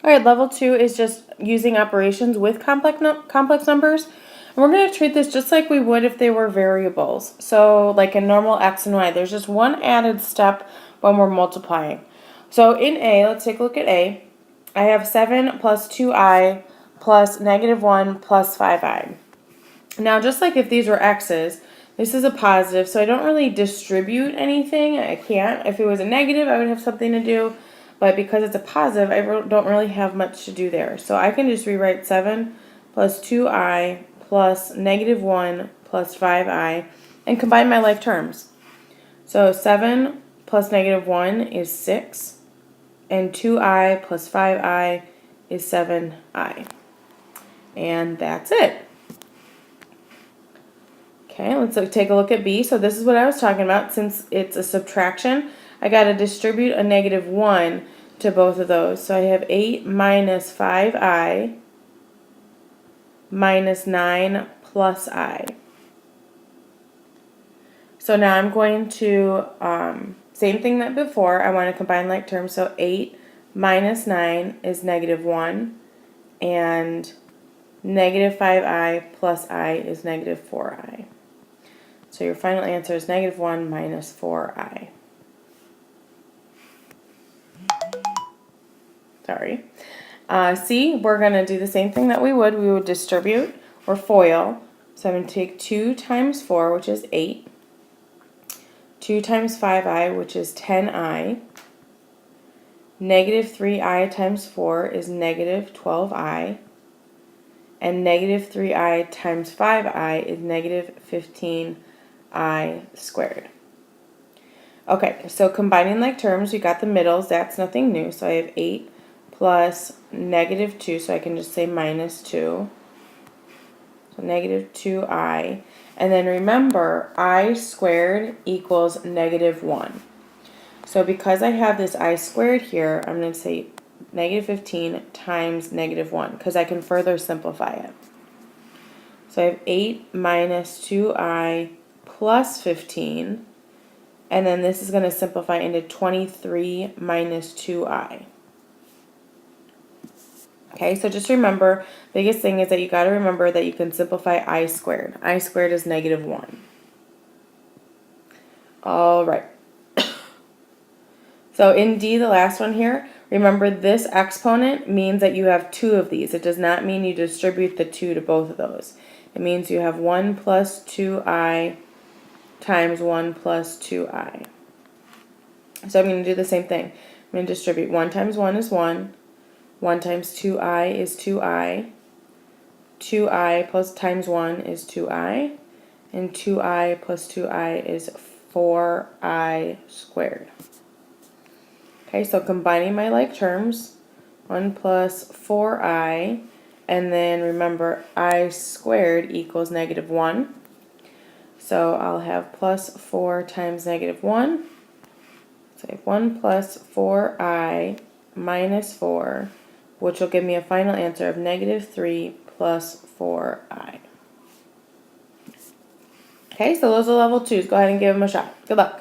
All right, level 2 is just using operations with complex numbers. And we're going to treat this just like we would if they were variables. So like in normal x and y, there's just one added step when we're multiplying. So in A, let's take a look at A. I have 7 plus 2i plus -1 plus 5i. Now, just like if these were x's, this is a positive, so I don't really distribute anything. I can't. If it was a negative, I would have something to do. But because it's a positive, I don't really have much to do there. So I can just rewrite 7 plus 2i plus -1 plus 5i and combine my like terms. So 7 plus -1 is 6, and 2i plus 5i is 7i. And that's it. Okay, let's take a look at B. So this is what I was talking about. Since it's a subtraction, I got to distribute a -1 to both of those. So I have 8 minus 5i minus 9 plus I. So now I'm going to, same thing that before, I want to combine like terms. So 8 minus 9 is -1, and -5i plus I is -4i. So your final answer is -1 minus 4i. Sorry. C, we're going to do the same thing that we would. We would distribute or FOIL. So I'm going to take 2 times 4, which is 8. 2 times 5i, which is 10i. -3i times 4 is -12i. And -3i times 5i is -15i squared. Okay, so combining like terms, we got the middles. That's nothing new. So I have 8 plus -2, so I can just say -2. So -2i. And then remember, I squared equals -1. So because I have this I squared here, I'm going to say -15 times -1, because I can further simplify it. So I have 8 minus 2i plus 15. And then this is going to simplify into 23 minus 2i. Okay, so just remember, biggest thing is that you got to remember that you can simplify I squared. I squared is -1. All right. So in D, the last one here, remember this exponent means that you have 2 of these. It does not mean you distribute the 2 to both of those. It means you have 1 plus 2i times 1 plus 2i. So I'm going to do the same thing. I'm going to distribute 1 times 1 is 1. 1 times 2i is 2i. 2i plus times 1 is 2i. And 2i plus 2i is 4i squared. Okay, so combining my like terms, 1 plus 4i, and then remember I squared equals -1. So I'll have plus 4 times -1. So I have 1 plus 4i minus 4, which will give me a final answer of -3 plus 4i. Okay, so those are level 2s. Go ahead and give them a shot. Good luck.